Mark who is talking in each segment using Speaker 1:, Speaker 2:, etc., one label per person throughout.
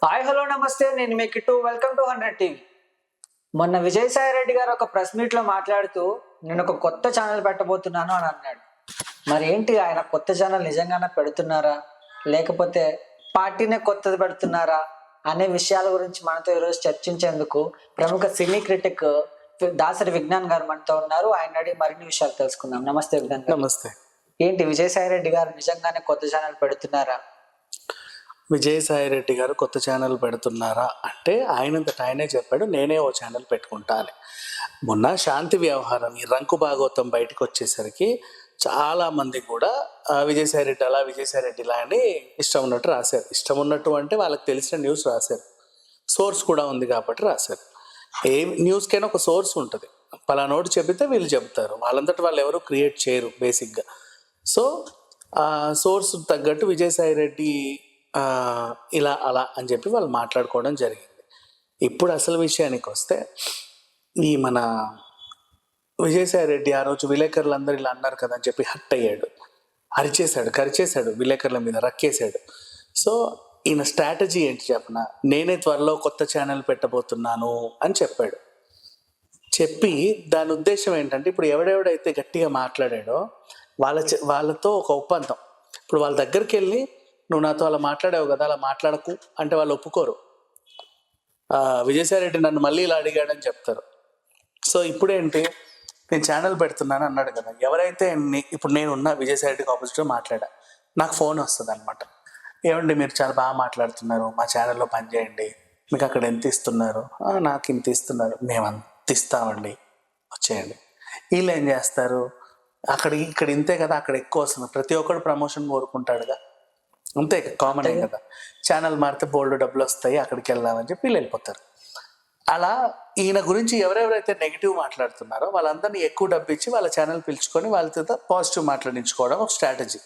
Speaker 1: Hi hello నమస్తే, నేను మీ kit. Welcome to 100 TV. మొన్న విజయసాయి రెడ్డి గారు ఒక ప్రెస్ మీట్ లో మాట్లాడుతూ నేను ఒక కొత్త ఛానల్ పెట్టబోతున్నాను అని అన్నాడు. మరి ఏంటి, ఆయన కొత్త ఛానల్ నిజంగానే పెడుతున్నారా, లేకపోతే పార్టీనే కొత్తది పెడుతున్నారా అనే విషయాల గురించి మనతో ఈరోజు చర్చించేందుకు ప్రముఖ సినీ క్రిటిక్ దాసరి విజ్ఞాన్ గారు మనతో ఉన్నారు. ఆయన అడిగి మరిన్ని విషయాలు తెలుసుకుందాం. నమస్తే విజ్ఞాన్ గారు.
Speaker 2: నమస్తే.
Speaker 1: ఏంటి, విజయసాయి రెడ్డి గారు నిజంగానే కొత్త ఛానల్ పెడుతున్నారా?
Speaker 2: విజయసాయి రెడ్డి గారు కొత్త ఛానల్ పెడుతున్నారా అంటే ఆయనంతట ఆయనే చెప్పాడు, నేనే ఓ ఛానల్ పెట్టుకుంటా అని. మొన్న శాంతి వ్యవహారం ఈ రంకు భాగవతం బయటకు వచ్చేసరికి చాలా మంది కూడా విజయసాయి రెడ్డి అలా, విజయసాయి రెడ్డి ఇలా అని ఇష్టం ఉన్నట్టు రాశారు. ఇష్టం ఉన్నట్టు అంటే వాళ్ళకి తెలిసిన న్యూస్ రాశారు, సోర్స్ కూడా ఉంది కాబట్టి రాశారు. ఏ న్యూస్కైనా ఒక సోర్స్ ఉంటుంది, పలానోటి చెబితే వీళ్ళు చెబుతారు, వాళ్ళంతటి వాళ్ళు ఎవరు క్రియేట్ చేయరు బేసిక్గా. సో ఆ సోర్స్ తగ్గట్టు విజయసాయి రెడ్డి ఇలా అలా అని చెప్పి వాళ్ళు మాట్లాడుకోవడం జరిగింది. ఇప్పుడు అసలు విషయానికి వస్తే, ఈ మన విజయసాయి రెడ్డి ఆ రోజు విలేకరులందరూ ఇలా అన్నారు కదా అని చెప్పి హట్ అయ్యాడు, కరిచేశాడు విలేకరుల మీద, రక్కేశాడు. సో ఈయన స్ట్రాటజీ ఏంటి చెప్పిన, నేనే త్వరలో కొత్త ఛానల్ పెట్టబోతున్నాను అని చెప్పాడు. చెప్పి దాని ఉద్దేశం ఏంటంటే, ఇప్పుడు ఎవడెవడైతే గట్టిగా మాట్లాడాడో వాళ్ళతో ఒక ఒప్పందం. ఇప్పుడు వాళ్ళ దగ్గరికి వెళ్ళి, నువ్వు నాతో అలా మాట్లాడావు కదా, అలా మాట్లాడకు అంటే వాళ్ళు ఒప్పుకోరు. విజయసాయి రెడ్డి నన్ను మళ్ళీ ఇలా అడిగాడని చెప్తారు. సో ఇప్పుడేంటి, నేను ఛానల్ పెడుతున్నాను అన్నాడు కదా, ఎవరైతే ఇప్పుడు నేనున్న విజయసాయి రెడ్డికి ఆపోజిట్గా మాట్లాడా, నాకు ఫోన్ వస్తుంది అనమాట. ఏమండి మీరు చాలా బాగా మాట్లాడుతున్నారు, మా ఛానల్లో పనిచేయండి, మీకు అక్కడ ఎంత ఇస్తున్నారు? నాకు ఇంత ఇస్తున్నారు. మేము అంత ఇస్తామండి, వచ్చేయండి. వీళ్ళు ఏం చేస్తారు, ఇక్కడ ఇంతే కదా, అక్కడ ఎక్కువ వస్తుంది. ప్రతి ఒక్కడు ప్రమోషన్ కోరుకుంటాడుగా, అంతే కామన్ కదా. ఛానల్ మారితే బోల్డ్ డబ్బులు వస్తాయి, అక్కడికి వెళ్దామని చెప్పి వీళ్ళు వెళ్ళిపోతారు. అలా ఈయన గురించి ఎవరెవరైతే నెగిటివ్ మాట్లాడుతున్నారో వాళ్ళందరినీ ఎక్కువ డబ్బు ఇచ్చి వాళ్ళ ఛానల్ పిలుచుకొని వాళ్ళతో పాజిటివ్ మాట్లాడించుకోవడం ఒక స్ట్రాటజీ.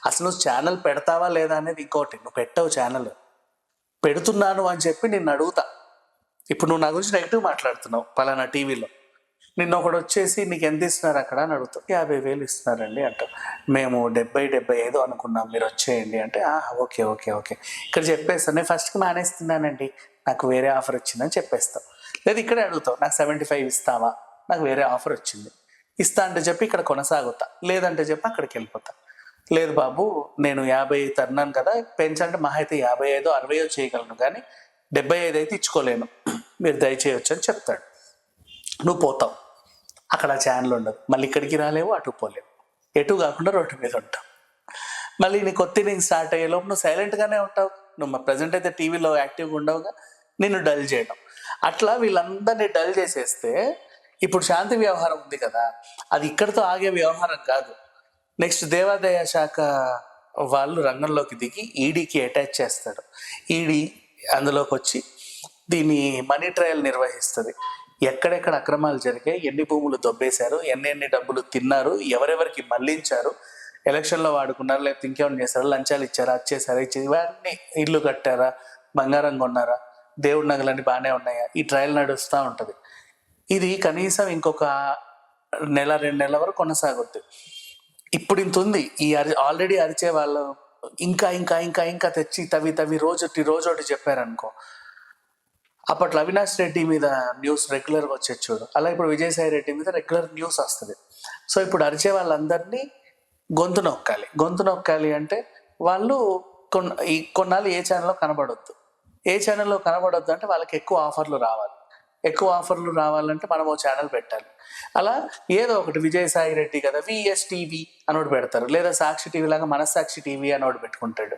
Speaker 2: అసలు నువ్వు ఛానల్ పెడతావా లేదా అనేది ఇంకోటి. నువ్వు పెట్టవు ఛానల్, పెడుతున్నాను అని చెప్పి నిన్ను అడుగుతా. ఇప్పుడు నువ్వు నా గురించి నెగిటివ్ మాట్లాడుతున్నావు పలానా టీవీలో, నిన్న ఒకడు వచ్చేసి నీకు ఎంత ఇస్తున్నారు అక్కడ అని అడుగుతావు. 50,000 ఇస్తున్నారండి అంటావు. మేము 70-75 అనుకున్నాం, మీరు వచ్చేయండి అంటే ఓకే ఓకే ఓకే ఇక్కడ చెప్పేస్తాను, నేను ఫస్ట్కి మానేస్తున్నానండి, నాకు వేరే ఆఫర్ వచ్చిందని చెప్పేస్తావు. లేదా ఇక్కడే అడుగుతావు, నాకు 75 ఇస్తావా, నాకు వేరే ఆఫర్ వచ్చింది, ఇస్తా అంటే చెప్పి ఇక్కడ కొనసాగుతా, లేదంటే చెప్పి అక్కడికి వెళ్ళిపోతా. లేదు బాబు, నేను 50 తన్నాను కదా, పెంచంటే మహా అయితే 55-60 చేయగలను, కానీ 75 అయితే ఇచ్చుకోలేను, మీరు దయచేయవచ్చు అని చెప్తాడు. నువ్వు పోతావు, అక్కడ ఛానల్ ఉండదు, మళ్ళీ ఇక్కడికి రాలేవు, అటు పోలేవు, ఎటు కాకుండా రోడ్డు మీద ఉంటావు. మళ్ళీ నీ కొత్త ఇన్నింగ్ స్టార్ట్ అయ్యేలోపు నువ్వు సైలెంట్గానే ఉంటావు. నువ్వు ప్రజెంట్ అయితే టీవీలో యాక్టివ్గా ఉండవుగా, నిన్ను డల్ చేయడం. అట్లా వీళ్ళందరినీ డల్ చేసేస్తే, ఇప్పుడు శాంతి వ్యవహారం ఉంది కదా, అది ఇక్కడితో ఆగే వ్యవహారం కాదు. నెక్స్ట్ దేవాదాయ శాఖ వాళ్ళు రంగంలోకి దిగి ఈడీకి అటాచ్ చేస్తాడు. ఈడీ అందులోకి వచ్చి దీన్ని మనీ ట్రయల్ నిర్వహిస్తుంది. ఎక్కడెక్కడ అక్రమాలు జరిగాయి, ఎన్ని భూములు దొబ్బేశారు, ఎన్ని డబ్బులు తిన్నారు, ఎవరెవరికి మళ్లించారు, ఎలక్షన్లో వాడుకున్నారు, లేకపోతే ఇంకేమైనా చేశారు, లంచాలు ఇచ్చారా, వచ్చేసారా, ఇవన్నీ, ఇల్లు కట్టారా, బంగారం కొన్నారా, దేవుడి నగలన్నీ బాగానే ఉన్నాయా, ఈ ట్రయల్ నడుస్తూ ఉంటుంది. ఇది కనీసం ఇంకొక 1-2 నెలల వరకు కొనసాగుద్ది. ఇప్పుడు ఇంత ఉంది. ఈ ఆల్రెడీ అరిచే వాళ్ళు ఇంకా ఇంకా ఇంకా ఇంకా తెచ్చి తవి రోజు చెప్పారనుకో, అప్పట్లో అవినాష్ రెడ్డి మీద న్యూస్ రెగ్యులర్గా వచ్చేది చూడు, అలా ఇప్పుడు విజయసాయి రెడ్డి మీద రెగ్యులర్ న్యూస్ వస్తుంది. సో ఇప్పుడు అరిచే వాళ్ళందరినీ గొంతు నొక్కాలి అంటే వాళ్ళు కొన్నాళ్ళు ఏ ఛానల్లో కనబడొద్దు. ఏ ఛానల్లో కనబడొద్దు అంటే వాళ్ళకి ఎక్కువ ఆఫర్లు రావాలంటే మనం ఓ ఛానల్ పెట్టాలి. అలా ఏదో ఒకటి విజయసాయి రెడ్డి కదా, VS టీవీ అని ఒకటి పెడతారు, లేదా సాక్షి టీవీ లాగా మనస్సాక్షి టీవీ అని ఒకటి పెట్టుకుంటాడు.